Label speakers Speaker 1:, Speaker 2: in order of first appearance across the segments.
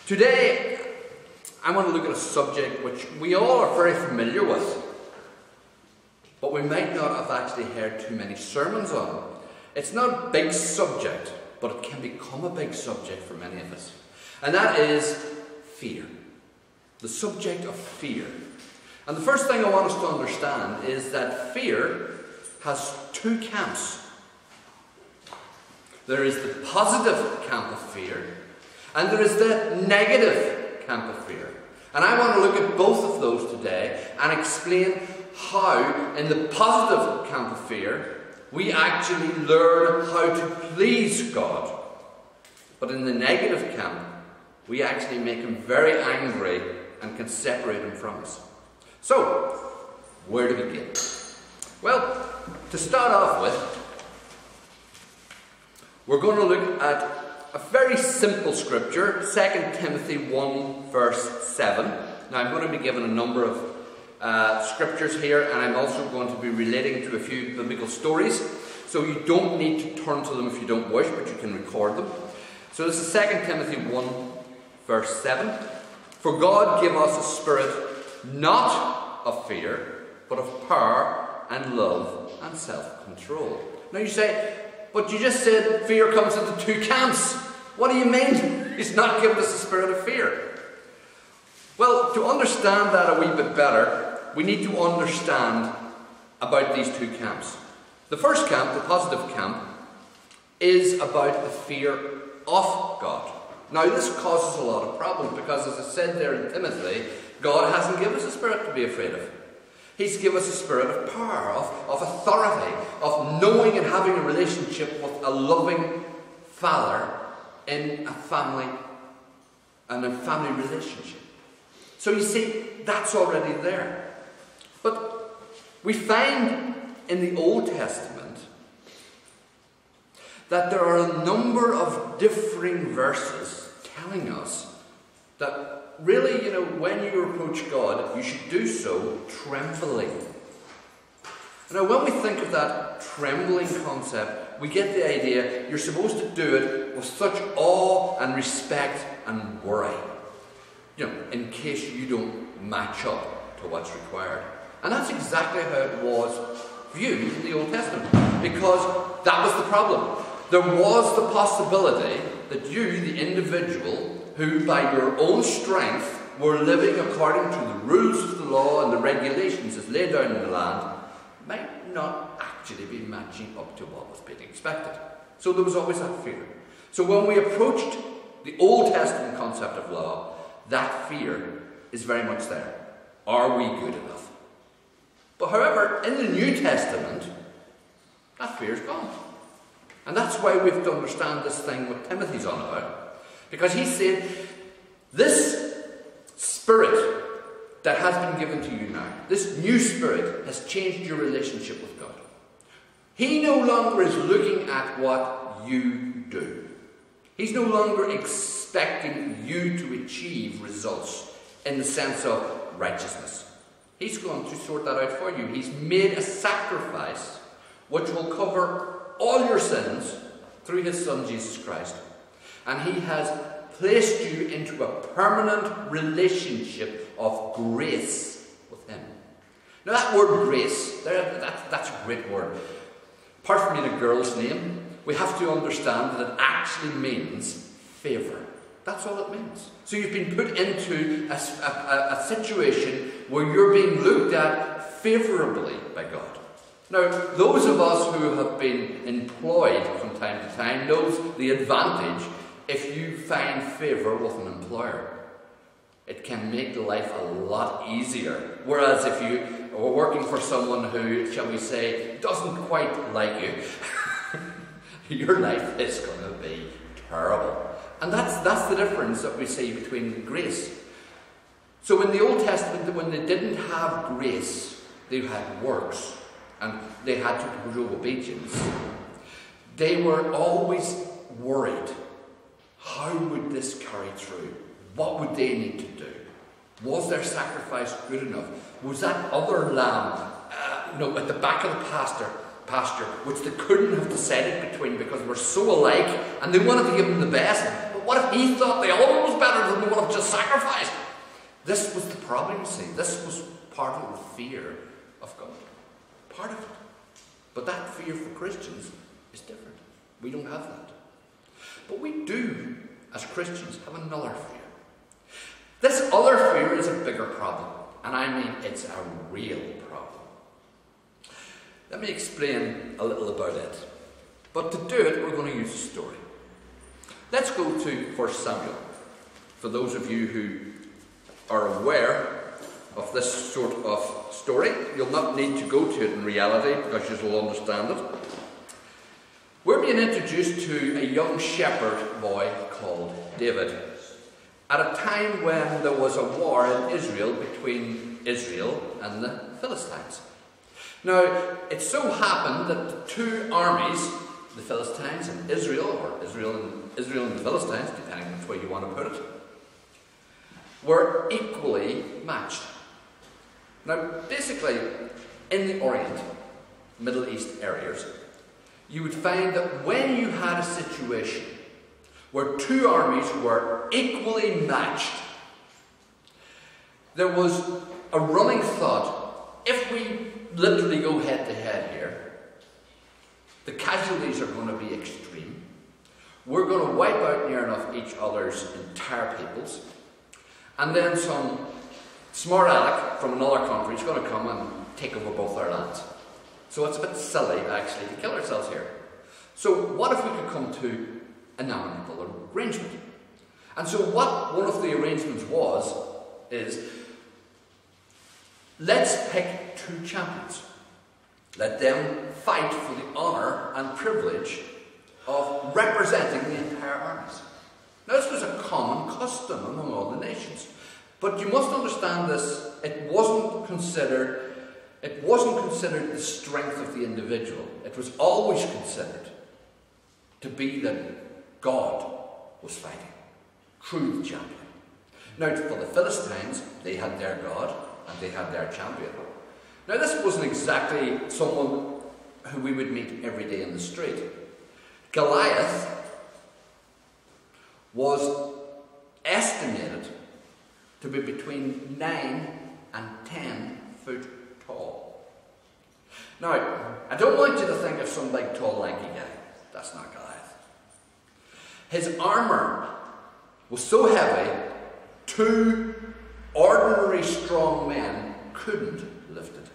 Speaker 1: Today, I want to look at a subject which we all are very familiar with, but we might not have actually heard too many sermons on. It's not a big subject, but it can become a big subject for many of us. And that is fear. The subject of fear. And the first thing I want us to understand is that fear has two camps. There is the positive camp of fear, and there is the negative camp of fear. And I want to look at both of those today and explain how, in the positive camp of fear, we actually learn how to please God. But in the negative camp, we actually make Him very angry and can separate Him from us. So, where to begin? Well, to start off with, we're going to look at a very simple scripture, 2 Timothy 1 verse 7. Now I'm going to be given a number of scriptures here, and I'm also going to be relating to a few biblical stories. So you don't need to turn to them if you don't wish, but you can record them. So this is 2 Timothy 1 verse 7. For God gave us a spirit not of fear, but of power and love and self-control. Now you say, but you just said fear comes into two camps. What do you mean? He's not given us a spirit of fear. Well, to understand that a wee bit better, we need to understand about these two camps. The first camp, the positive camp, is about the fear of God. Now this causes a lot of problems because, as I said there in Timothy, God hasn't given us a spirit to be afraid of. He's given us a spirit of power, of authority, of knowing and having a relationship with a loving Father in a family and a family relationship. So you see, that's already there. But we find in the Old Testament that there are a number of differing verses telling us that really, when you approach God, you should do so trembling. Now, when we think of that trembling concept, we get the idea you're supposed to do it with such awe and respect and worry. In case you don't match up to what's required. And that's exactly how it was viewed in the Old Testament. Because that was the problem. There was the possibility that you, the individual, who by your own strength were living according to the rules of the law and the regulations as laid down in the land, might not actually be matching up to what was being expected. So there was always that fear. So when we approached the Old Testament concept of law, that fear is very much there. Are we good enough? But however, in the New Testament, that fear is gone. And that's why we have to understand this thing what Timothy's on about. Because he said, this spirit that has been given to you now, this new spirit has changed your relationship with God. He no longer is looking at what you do. He's no longer expecting you to achieve results in the sense of righteousness. He's going to sort that out for you. He's made a sacrifice which will cover all your sins through His Son Jesus Christ. And He has placed you into a permanent relationship of grace with Him. Now that word grace, that's a great word. Apart from being a girl's name, we have to understand that it actually means favour. That's all it means. So you've been put into a situation where you're being looked at favourably by God. Now, those of us who have been employed from time to time knows the advantage if you find favour with an employer. It can make life a lot easier. Whereas if you are working for someone who, shall we say, doesn't quite like you, your life is going to be terrible. And that's the difference that we see between grace. So in the Old Testament, when they didn't have grace, they had works. And they had to show obedience. They were always worried. How would this carry through? What would they need to do? Was their sacrifice good enough? Was that other lamb, at the back of the pasture, which they couldn't have decided between because they were so alike, and they wanted to give them the best, but what if he thought the other one was better than the one I've just sacrificed? This was the problem, you see. This was part of the fear of God. Part of it. But that fear for Christians is different. We don't have that. But we do, as Christians, have another fear. This other fear is a bigger problem. And I mean, it's a real problem. Let me explain a little about it. But to do it, we're going to use a story. Let's go to 1 Samuel. For those of you who are aware of this sort of story, you'll not need to go to it in reality because you'll understand it. We're being introduced to a young shepherd boy called David at a time when there was a war in Israel between Israel and the Philistines. Now, it so happened that the two armies, the Philistines and Israel, or Israel and the Philistines, depending on which way you want to put it, were equally matched. Now, basically, in the Orient, Middle East areas, you would find that when you had a situation where two armies were equally matched, there was a running thought, if we literally go head to head here, the casualties are going to be extreme. We're going to wipe out near enough each other's entire peoples, and then some smart aleck from another country is going to come and take over both our lands. So it's a bit silly, actually, to kill ourselves here. So what if we could come to an amicable arrangement? And so what one of the arrangements is, let's pick two champions. Let them fight for the honour and privilege of representing the entire armies. Now, this was a common custom among all the nations. But you must understand this, it wasn't considered the strength of the individual. It was always considered to be that God was fighting through the champion. Now, for the Philistines, they had their God and they had their champion. Now, this wasn't exactly someone who we would meet every day in the street. Goliath was estimated to be between 9 and 10 foot tall. Now, I don't want you to think of some big, tall, lanky guy. That's not Goliath. His armour was so heavy, two ordinary strong men couldn't lift it.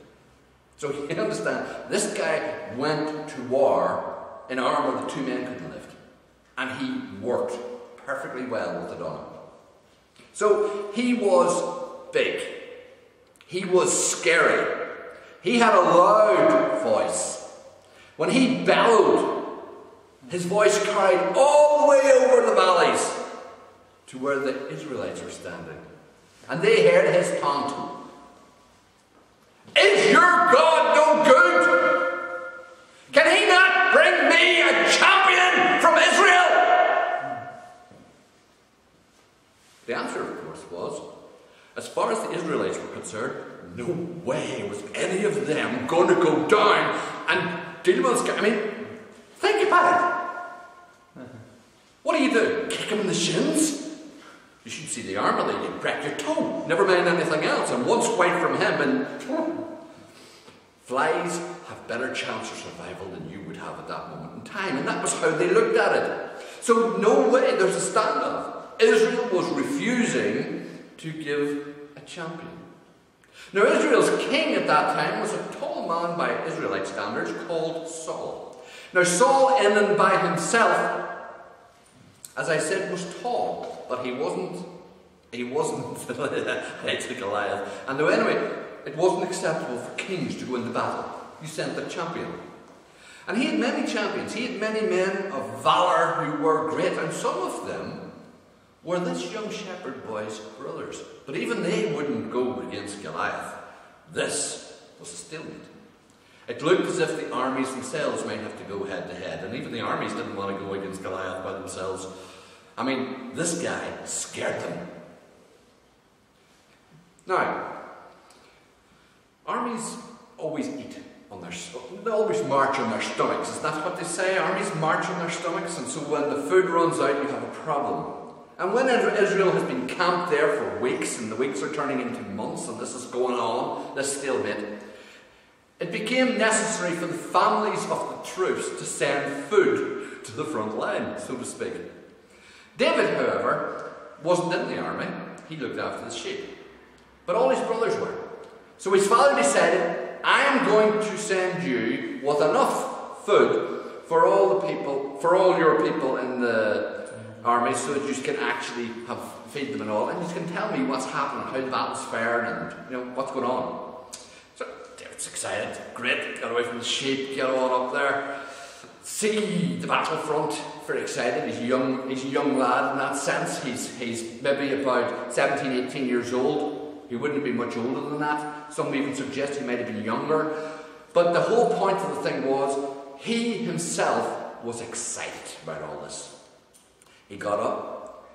Speaker 1: So you understand, this guy went to war in armour that two men couldn't lift. And he worked perfectly well with it on him. So he was big. He was scary. He had a loud voice. When he bellowed, his voice carried all the way over the valleys to where the Israelites were standing. And they heard his taunt. Is your God no good? Can he not bring me a champion from Israel? The answer, of course, was, as far as the Israelites were concerned, no way was any of them going to go down and deal with this guy. I mean, think about it. What do? Kick him in the shins? You should see the armour there, you'd crack your toe. Never mind anything else. And one swipe from him and flies have better chance of survival than you would have at that moment in time. And that was how they looked at it. So no way, there's a standoff. Israel was refusing to give a champion. Now, Israel's king at that time was a tall man by Israelite standards called Saul. Now, Saul in and by himself, as I said, was tall, but he wasn't like Goliath. And anyway, it wasn't acceptable for kings to go into battle. You sent the champion. And he had many champions. He had many men of valour who were great, and some of them were this young shepherd boy's brothers. But even they wouldn't go against Goliath. This was a stalemate. It looked as if the armies themselves might have to go head to head, and even the armies didn't want to go against Goliath by themselves. I mean, this guy scared them. Now, armies always eat on their stomachs. They always march on their stomachs. Isn't that what they say? Armies march on their stomachs, and so when the food runs out, you have a problem. And when Israel has been camped there for weeks, and the weeks are turning into months, and this is going on, this stalemate, it became necessary for the families of the troops to send food to the front line, so to speak. David, however, wasn't in the army. He looked after the sheep. But all his brothers were. So his father decided, I am going to send you with enough food for all the people, for all your people in the army, so that you can actually feed them and all, and you can tell me what's happening, how the battle's faring, and what's going on. So David's excited, great, get away from the sheep, get on up there, see the battlefront, very excited. He's a young lad in that sense. He's maybe about 17, 18 years old. He wouldn't be much older than that. Some even suggest he might have been younger. But the whole point of the thing was, he himself was excited about all this. He got up,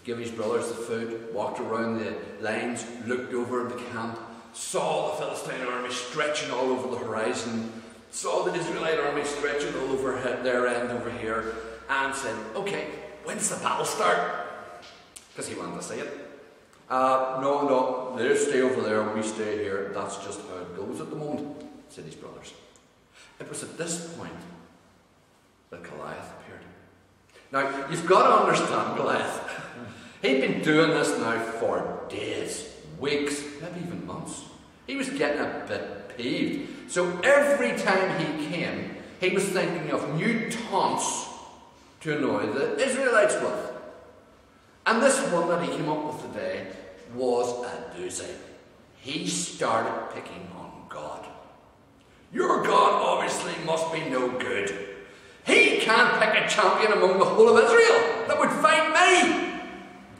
Speaker 1: gave his brothers the food, walked around the lines, looked over the camp, saw the Philistine army stretching all over the horizon, saw the Israelite army stretching all over their end over here, and said, okay, when's the battle start? Because he wanted to see it. No, they stay over there, we stay here. That's just how it goes at the moment, said his brothers. It was at this point that Goliath appeared. Now, you've got to understand Goliath. He'd been doing this now for days, weeks, maybe even months. He was getting a bit peeved. So every time he came, he was thinking of new taunts to annoy the Israelites with. And this one that he came up with today was a doozy. He started picking on God. Your God obviously must be no good. He can't pick a champion among the whole of Israel that would fight me.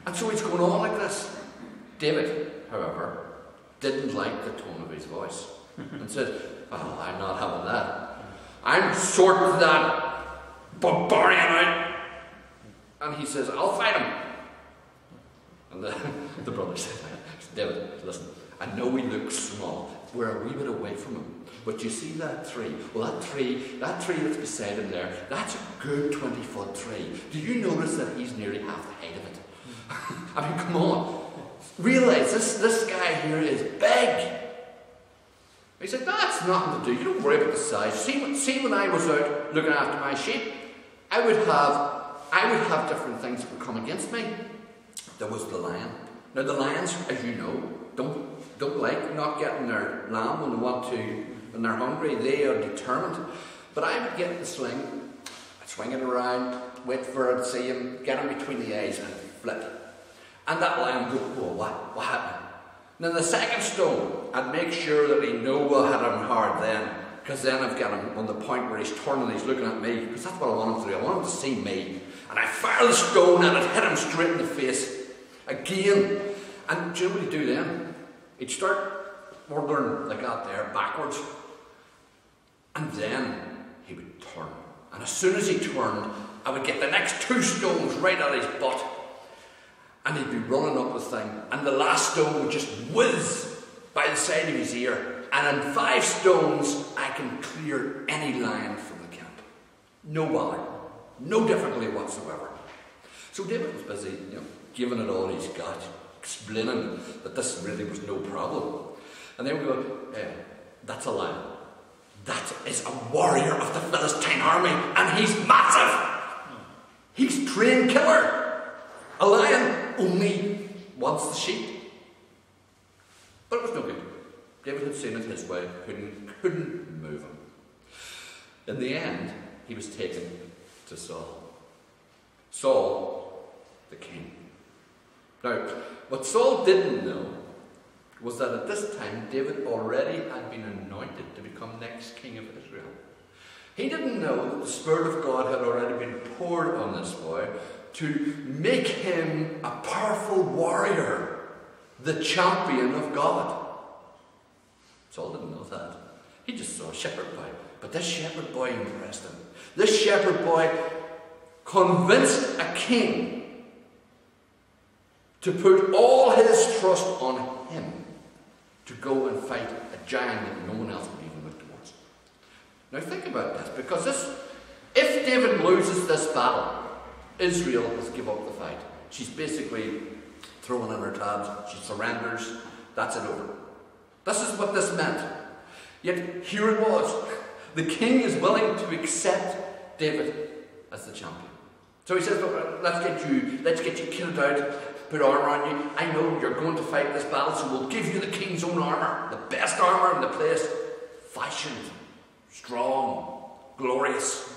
Speaker 1: And so he's going on like this. David, however, didn't like the tone of his voice and said, oh, I'm not having that. I'm sorting that barbarian out. And he says, I'll fight him. And the brother said, David, listen, I know we look small. We're a wee bit away from him. But you see that tree? Well, that tree that's beside him there, that's a good 20-foot tree. Do you notice that he's nearly half the height of it? I mean, come on. Realise this guy here is big. He said, that's nothing to do. You don't worry about the size. See when I was out looking after my sheep, I would have different things that would come against me. There was the lion. Now the lions, as you know, don't like not getting their lamb when they want to, when they're hungry. They are determined. But I would get the sling, I'd swing it around, wait for it, see him, get him between the eyes, and flip. And that lion would go, oh, what happened? And then the second stone, I'd make sure that he know I had him hard then, because then I've got him on the point where he's turning and he's looking at me, because that's what I want him to do. I want him to see me. And I fire the stone and it hit him straight in the face again. And do you know what he'd do then? He'd start ordering like that there, backwards. And then he would turn. And as soon as he turned, I would get the next two stones right at his butt. And he'd be running up the thing. And the last stone would just whiz by the side of his ear. And in 5 stones, I can clear any lion from the camp. No bother. No difficulty whatsoever. So David was busy, giving it all he's got, explaining that this really was no problem. And then we go, that's a lion. That is a warrior of the Philistine army, and he's massive. He's trained killer. A lion only wants the sheep. But it was no good. David had seen it his way, couldn't move him. In the end, he was taken to Saul. Saul, the king. Now, what Saul didn't know was that at this time, David already had been anointed to become next king of Israel. He didn't know that the Spirit of God had already been poured on this boy to make him a powerful warrior, the champion of God. Saul didn't know that. He just saw a shepherd boy. But this shepherd boy impressed him. This shepherd boy convinced a king to put all his trust on him to go and fight a giant that no one else would even look towards. Now think about this, because if David loses this battle, Israel has given up the fight. She's basically throwing in her tabs. She surrenders. That's it over. This is what this meant. Yet here it was. The king is willing to accept David as the champion. So he says, look, let's get you kitted out, put armour on you. I know you're going to fight this battle, so we'll give you the king's own armour, the best armour in the place. Fashioned, strong, glorious.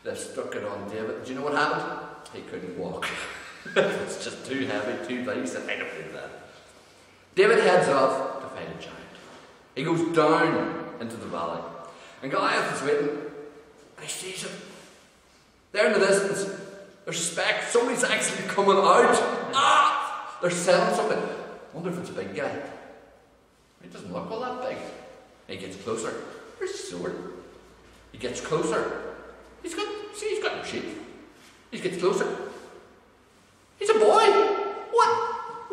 Speaker 1: They stuck it on David. Do you know what happened? He couldn't walk. It's just too heavy, too big. He said, I don't need that. David heads off to fight a giant. He goes down into the valley. And Goliath is waiting. And he sees him. There in the distance, there's spec. Somebody's actually coming out. Ah! They're selling something. I wonder if it's a big guy. He doesn't look all that big. He gets closer. There's his sword. He gets closer. He's got no sheath. He gets closer. He's a boy.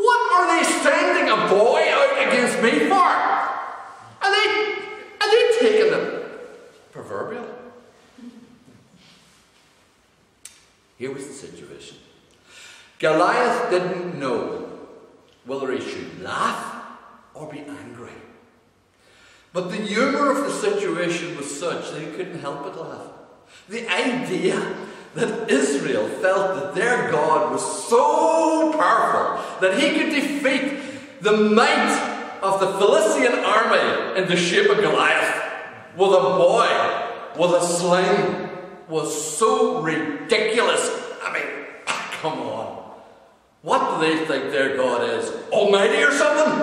Speaker 1: What are they sending a boy out against me for? Are they taking the proverbial? Here was the situation. Goliath didn't know whether he should laugh or be angry. But the humour of the situation was such that he couldn't help but laugh. The idea that Israel felt that their God was so powerful that he could defeat the might of the Philistine army in the shape of Goliath with a boy, with a sling, was so ridiculous. I mean, come on. What do they think their God is? Almighty or something?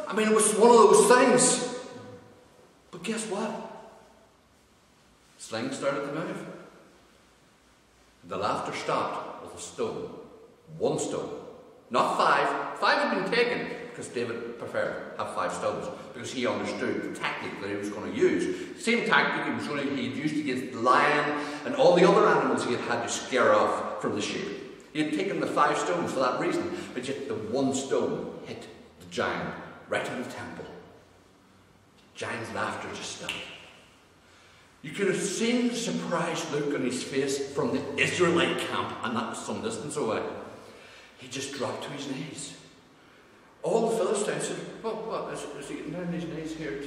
Speaker 1: I mean, it was one of those things. But guess what? Sling started to move. The laughter stopped with a stone. One stone. Not five. 5 had been taken because David preferred to have 5 stones because he understood the tactic that he was going to use. Same tactic he had used against the lion and all the other animals he had to scare off from the sheep. He had taken the 5 stones for that reason, but yet the one stone hit the giant right in the temple. The giant's laughter just stopped. You could have seen the surprised look on his face from the Israelite camp, and that was some distance away. He just dropped to his knees. All the Philistines said, what, is he getting down on his knees here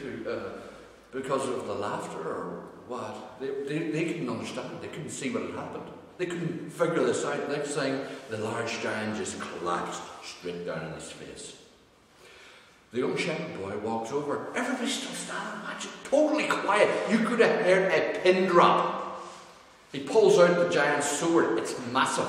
Speaker 1: because of the laughter or what? They couldn't understand. They couldn't see what had happened. They couldn't figure this out. Next thing, the large giant just collapsed straight down on his face. The young shepherd boy walks over. Everybody's still standing, watching, totally quiet. You could have heard a pin drop. He pulls out the giant's sword. It's massive.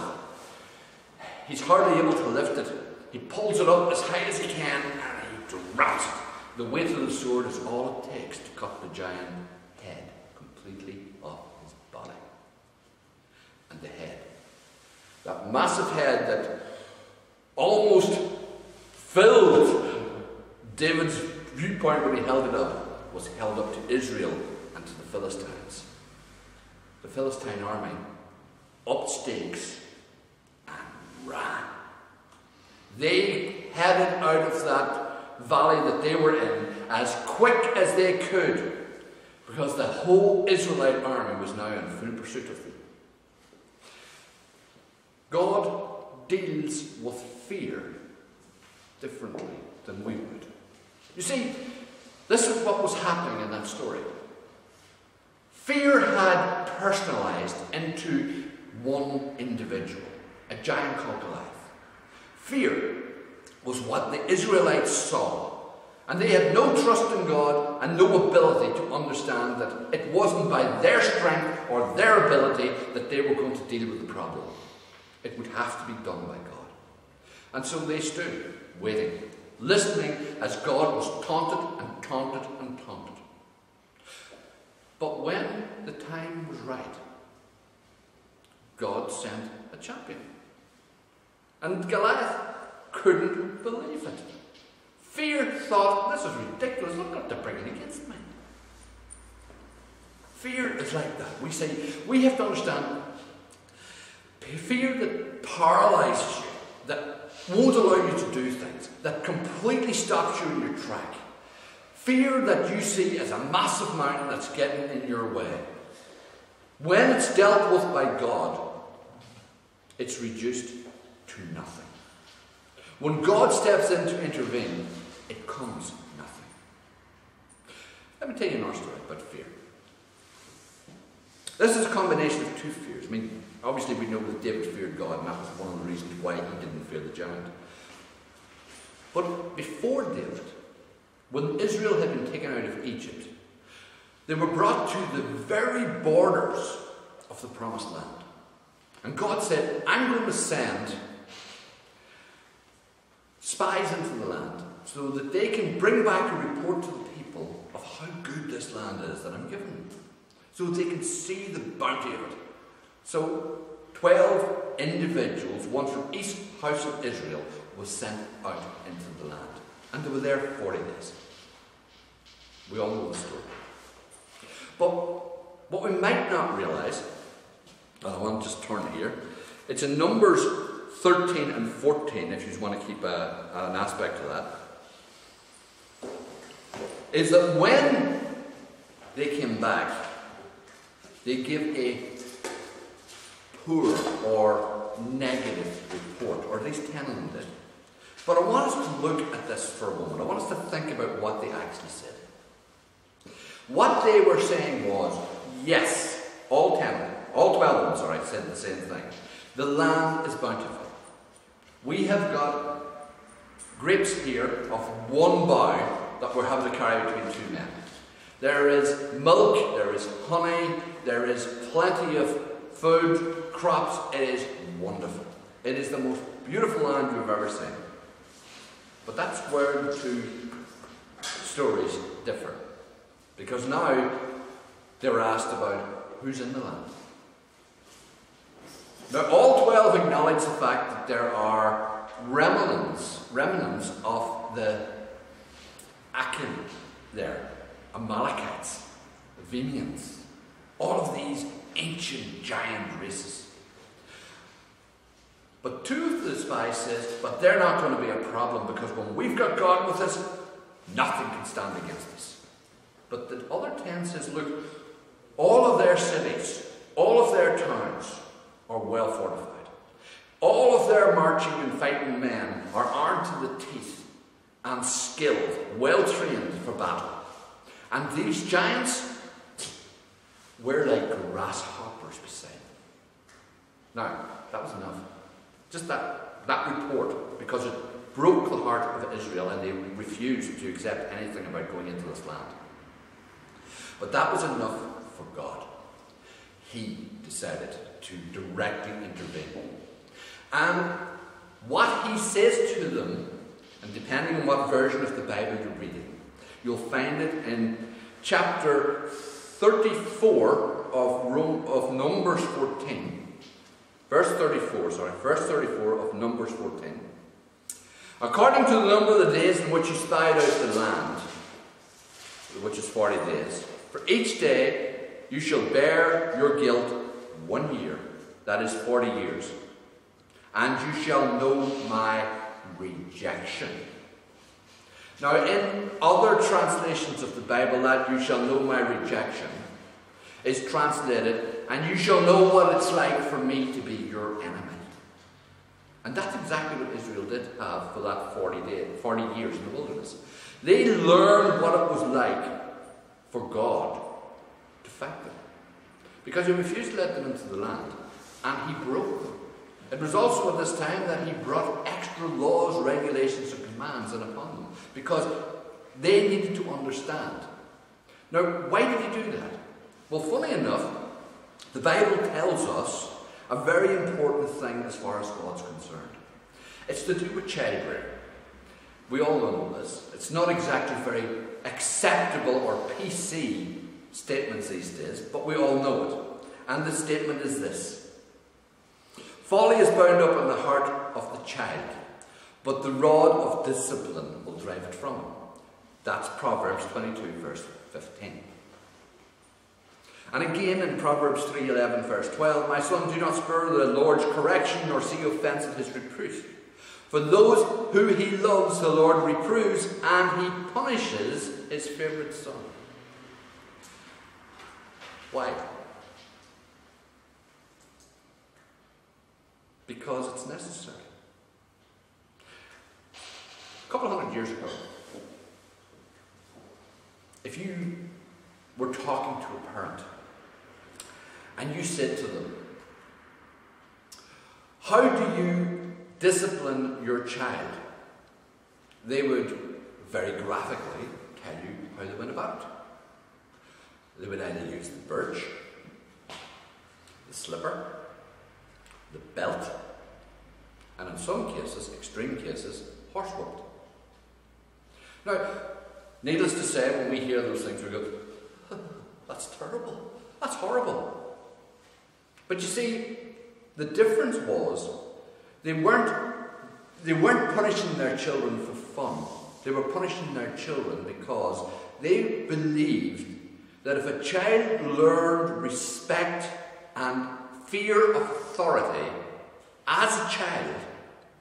Speaker 1: He's hardly able to lift it. He pulls it up as high as he can and he drops it. The weight of the sword is all it takes to cut the giant head completely off his body. And the head, that massive head that almost filled David's viewpoint when he held it up, was held up to Israel and to the Philistines. The Philistine army upped stakes and ran. They headed out of that valley that they were in as quick as they could, because the whole Israelite army was now in full pursuit of them. God deals with fear differently than we would. You see, this is what was happening in that story. Fear had personalized into one individual, a giant called Goliath. Fear was what the Israelites saw, and they had no trust in God and no ability to understand that it wasn't by their strength or their ability that they were going to deal with the problem. It would have to be done by God. And so they stood, waiting, listening as God was taunted and taunted and taunted. But when the time was right, God sent a champion. And Goliath couldn't believe it. Fear thought, this is ridiculous, look what they're bringing against me. Fear is like that. We have to understand, fear that paralyzes you, that won't allow you to do things, that completely stops you in your track. Fear that you see as a massive mountain that's getting in your way. When it's dealt with by God, it's reduced to nothing. When God steps in to intervene, it comes nothing. Let me tell you another story about fear. This is a combination of two fears. I mean, obviously we know that David feared God, and that was one of the reasons why he didn't fear the giant. But before David, when Israel had been taken out of Egypt, they were brought to the very borders of the promised land. And God said, I'm going to send spies into the land so that they can bring back a report to the people of how good this land is that I'm giving them, so that they can see the bounty of it. So 12 individuals, one from each house of Israel, was sent out into the land. And they were there for 40 days. We all know the story. But what we might not realise, and I want to just turn here, it's in Numbers 13 and 14, if you want to keep an aspect of that, is that when they came back, they give a poor or negative report, or at least 10 of them did. But I want us to look at this for a moment. I want us to think about what they actually said. What they were saying was, yes, all 12 of them, said the same thing. The land is bountiful. We have got grapes here of one bough that we're having to carry between two men. There is milk, there is honey, there is plenty of food, crops. It is wonderful. It is the most beautiful land you've ever seen. But that's where the two stories differ. Because now they're asked about who's in the land. Now all 12 acknowledge the fact that there are remnants of the Akim there, Amalekites, the Vemians, all of these ancient giant races. But two of the spies says, but they're not going to be a problem, because when we've got God with us, nothing can stand against us. But the other 10 says, look, all of their cities, all of their towns are well fortified. All of their marching and fighting men are armed to the teeth and skilled, well trained for battle. And these giants, we're like grasshoppers beside them. Now, that was enough. Just that report, because it broke the heart of Israel, and they refused to accept anything about going into this land. But that was enough for God. He decided to directly intervene. And what he says to them, and depending on what version of the Bible you're reading, you'll find it in chapter 34 of Numbers 14. Verse 34 of Numbers 14. According to the number of the days in which you spied out the land, which is 40 days, for each day you shall bear your guilt 1 year, that is 40 years, and you shall know my rejection. Now, in other translations of the Bible, that you shall know my rejection is translated, and you shall know what it's like for me to be your enemy. And that's exactly what Israel did have for that 40 years in the wilderness. They learned what it was like for God to fight them, because he refused to let them into the land, and he broke them. It was also at this time that he brought extra laws, regulations, and commands in upon them, because they needed to understand. Now, why did he do that? Well, funny enough, the Bible tells us a very important thing as far as God's concerned. It's to do with childbearing. We all know this. It's not exactly very acceptable or PC statements these days, but we all know it. And the statement is this: folly is bound up in the heart of the child, but the rod of discipline will drive it from him. That's Proverbs 22, verse 15. And again in Proverbs 3:11, verse 12, my son, do not spurn the Lord's correction, nor see offence at his reproof. For those who he loves, the Lord reproves, and he punishes his favourite son. Why? because it's necessary. A couple of hundred years ago, if you were talking to a parent and you said to them, "How do you discipline your child?" they would very graphically tell you how they went about it. They would either use the birch, the slipper, the belt, and in some cases, extreme cases, horsewhipped. Now, needless to say, when we hear those things, we go, "That's terrible. That's horrible." But you see, the difference was they weren't punishing their children for fun. They were punishing their children because they believed that if a child learned respect and fear of authority as a child,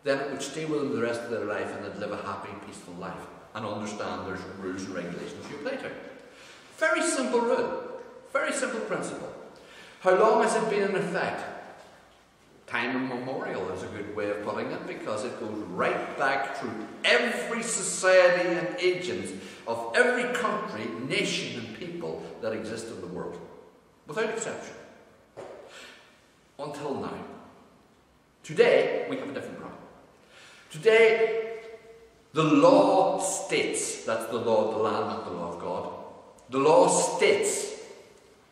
Speaker 1: then it would stay with them the rest of their life and they'd live a happy, peaceful life and understand there's rules and regulations you play to. Very simple rule. Very simple principle. How long has it been in effect? Time immemorial is a good way of putting it, because it goes right back through every society and agent of every country, nation and people that exist in the world. Without exception. Until now. Today, we have a different problem. Today, the law states, that's the law of the land, not the law of God. The law states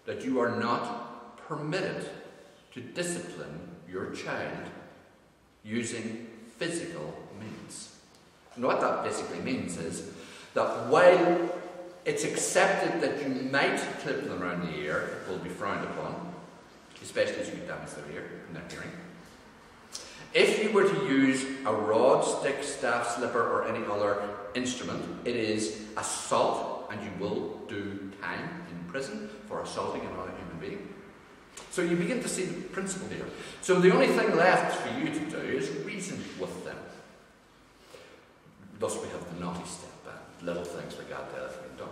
Speaker 1: that you are not permitted to discipline your child using physical means. And what that basically means is that while it's accepted that you might clip them around the ear, it will be frowned upon, especially as you damage their ear and their hearing. If you were to use a rod, stick, staff, slipper, or any other instrument, it is assault, and you will do time in prison for assaulting another human being. So you begin to see the principle here. So the only thing left for you to do is reason with them. Thus we have the naughty step and little things for God to have done.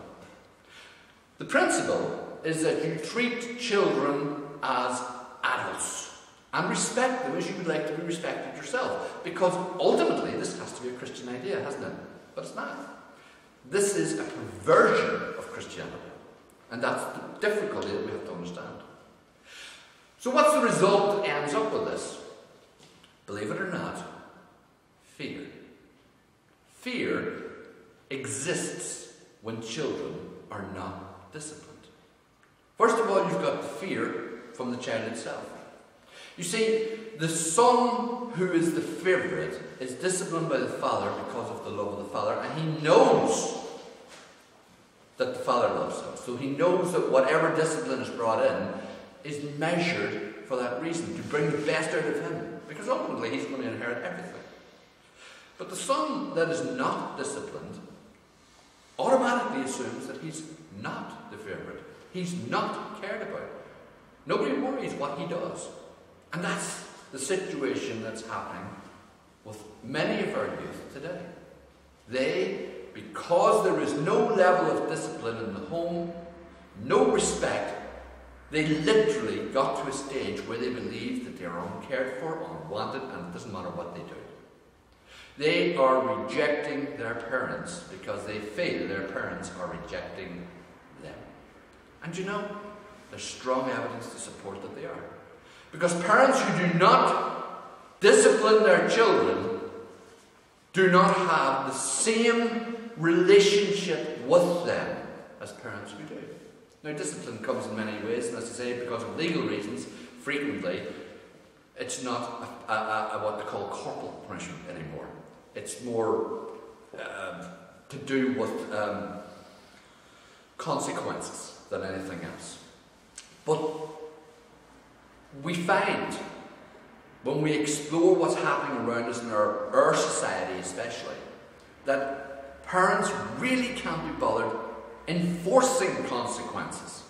Speaker 1: The principle is that you treat children as adults and respect them as you would like to be respected yourself. Because ultimately this has to be a Christian idea, hasn't it? But it's not. This is a perversion of Christianity. And that's the difficulty that we have to understand. So what's the result that ends up with this? Believe it or not, fear. Fear exists when children are not disciplined. First of all, you've got the fear from the child itself. You see, the son who is the favourite is disciplined by the father because of the love of the father, and he knows that the father loves him. So he knows that whatever discipline is brought in is measured for that reason, to bring the best out of him, because ultimately he's going to inherit everything. But the son that is not disciplined automatically assumes that he's not the favourite. He's not cared about. Nobody worries what he does. And that's the situation that's happening with many of our youth today. They, because there is no level of discipline in the home, no respect, they literally got to a stage where they believe that they are uncared for, unwanted, and it doesn't matter what they do. They are rejecting their parents because they feel their parents are rejecting them. And you know, there's strong evidence to support that they are. Because parents who do not discipline their children do not have the same relationship with them as parents who do. Now, discipline comes in many ways, and as I say, because of legal reasons, frequently, it's not what they call corporal punishment anymore. It's more to do with consequences than anything else. But we find, when we explore what's happening around us in our society especially, that parents really can't be bothered enforcing consequences.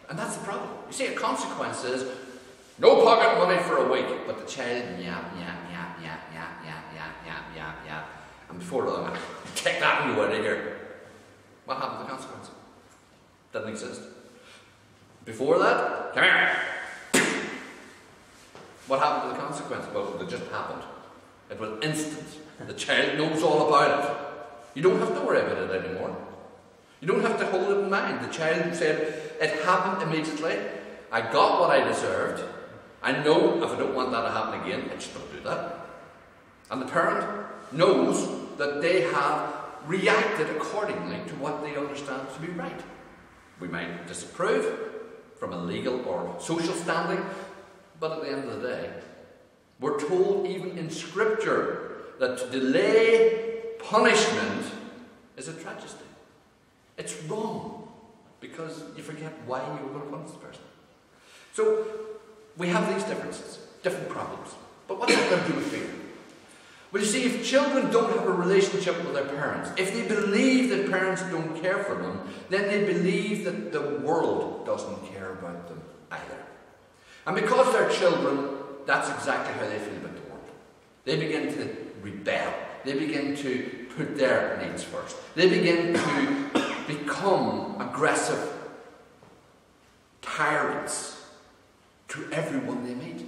Speaker 1: And that's the problem. You see, a consequence is no pocket money for a week, but the child yap. And before long, take that and you out of here. What happened to the consequence? Doesn't exist. Before that, come here. What happened to the consequence? Well, it just happened. It was instant. The child knows all about it. You don't have to worry about it anymore. You don't have to hold it in mind. The child said, it happened immediately. I got what I deserved. I know if I don't want that to happen again, I just don't do that. And the parent knows that they have reacted accordingly to what they understand to be right. We might disapprove from a legal or social standing, but at the end of the day, we're told even in Scripture that to delay punishment is a tragedy. It's wrong because you forget why you were going to punish the person. So we have these differences, different problems. But what's that going to do with fear? Well, you see, if children don't have a relationship with their parents, if they believe that parents don't care for them, then they believe that the world doesn't care about them either. And because they're children, that's exactly how they feel about the world. They begin to rebel. They begin to put their needs first. They begin to become aggressive tyrants to everyone they meet.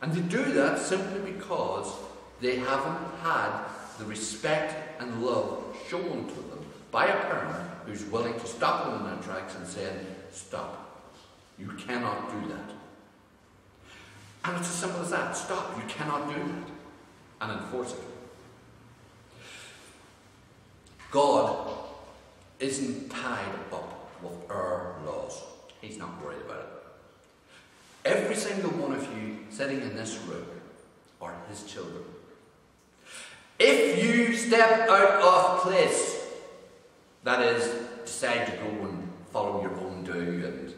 Speaker 1: And they do that simply because they haven't had the respect and love shown to them by a parent who's willing to stop them in their tracks and say, stop. You cannot do that. And it's as simple as that. Stop. You cannot do that. And enforce it. God isn't tied up with our laws. He's not worried about it. Every single one of you sitting in this room are his children. If you step out of place, that is, decide to go and follow your own do and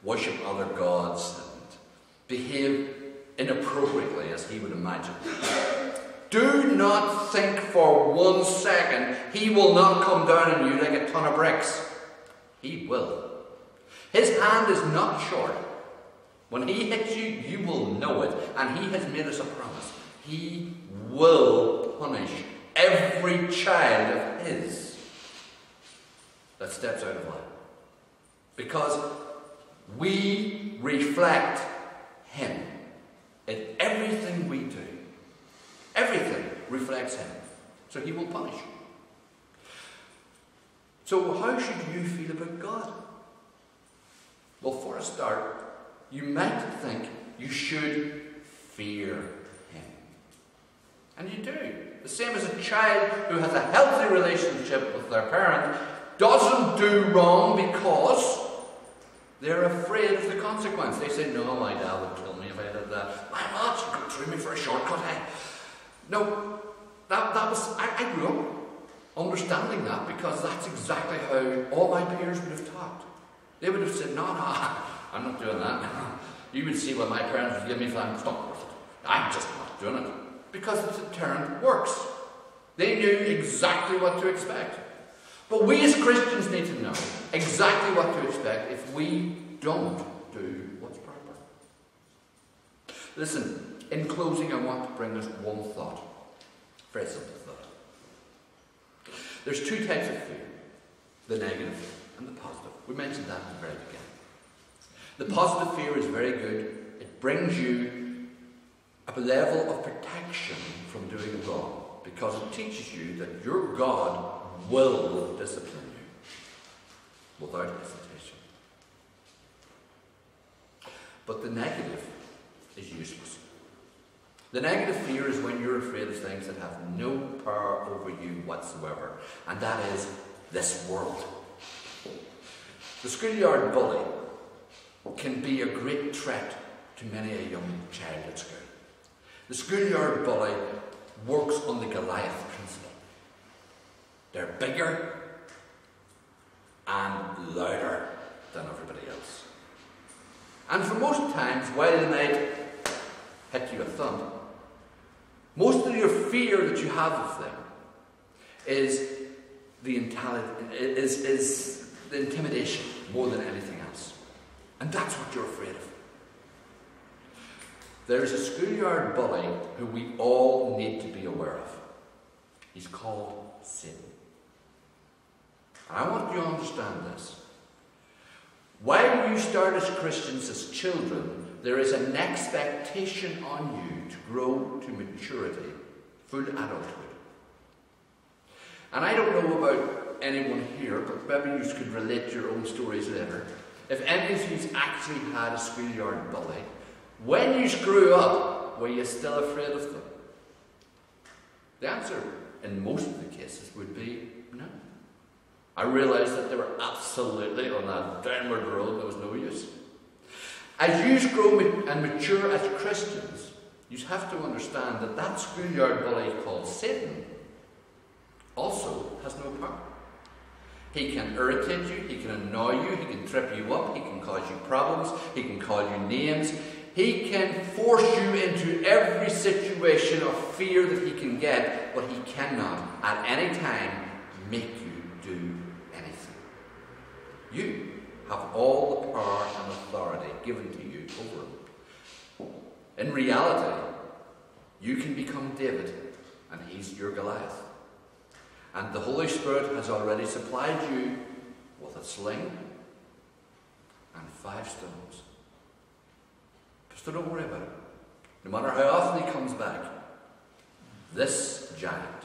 Speaker 1: worship other gods and behave inappropriately as he would imagine, do not think for 1 second he will not come down on you like a ton of bricks. He will. His hand is not short. When he hits you, you will know it. And he has made us a promise. He will punish every child of his that steps out of line. Because we reflect him in everything we do. Everything reflects him. So he will punish. So how should you feel about God? Well, for a start, you might think you should fear him. And you do. The same as a child who has a healthy relationship with their parent doesn't do wrong because they're afraid of the consequence. They say, no, my dad would kill me if I did that. My mom should go through me for a shortcut. No, I grew up understanding that because that's exactly how all my peers would have talked. They would have said, no, I'm not doing that. You would see what my parents would give me if I'm stuck with it. I'm just not doing it. Because the deterrent works. They knew exactly what to expect. But we as Christians need to know exactly what to expect if we don't do what's proper. Listen, in closing, I want to bring us one thought. Very simple thought. There's two types of fear. The negative and the positive. We mentioned that at the very beginning. The positive fear is very good. It brings you a level of protection from doing wrong because it teaches you that your God will discipline you without hesitation. But the negative is useless. The negative fear is when you're afraid of things that have no power over you whatsoever, and that is this world. The schoolyard bully can be a great threat to many a young child at school. The schoolyard bully works on the Goliath principle. They're bigger and louder than everybody else. And for most times, while they might hit you a thump, most of your fear that you have of them is the intimidation more than anything else. And that's what you're afraid of. There's a schoolyard bully who we all need to be aware of. He's called Satan. And I want you to understand this. While you start as Christians, as children, there is an expectation on you to grow to maturity, full adulthood. And I don't know about anyone here, but maybe you could relate your own stories later. If any of you actually had a schoolyard bully, when you grew up, were you still afraid of them? The answer, in most of the cases, would be no. I realised that they were absolutely on that downward road. There was no use. As you grow and mature as Christians, you have to understand that that schoolyard bully called Satan also has no power. He can irritate you, he can annoy you, he can trip you up, he can cause you problems, he can call you names. He can force you into every situation of fear that he can get, but he cannot at any time make you do anything. You have all the power and authority given to you over him. In reality, you can become David, and he's your Goliath. And the Holy Spirit has already supplied you with a sling and 5 stones. So don't worry about it. No matter how often he comes back, this giant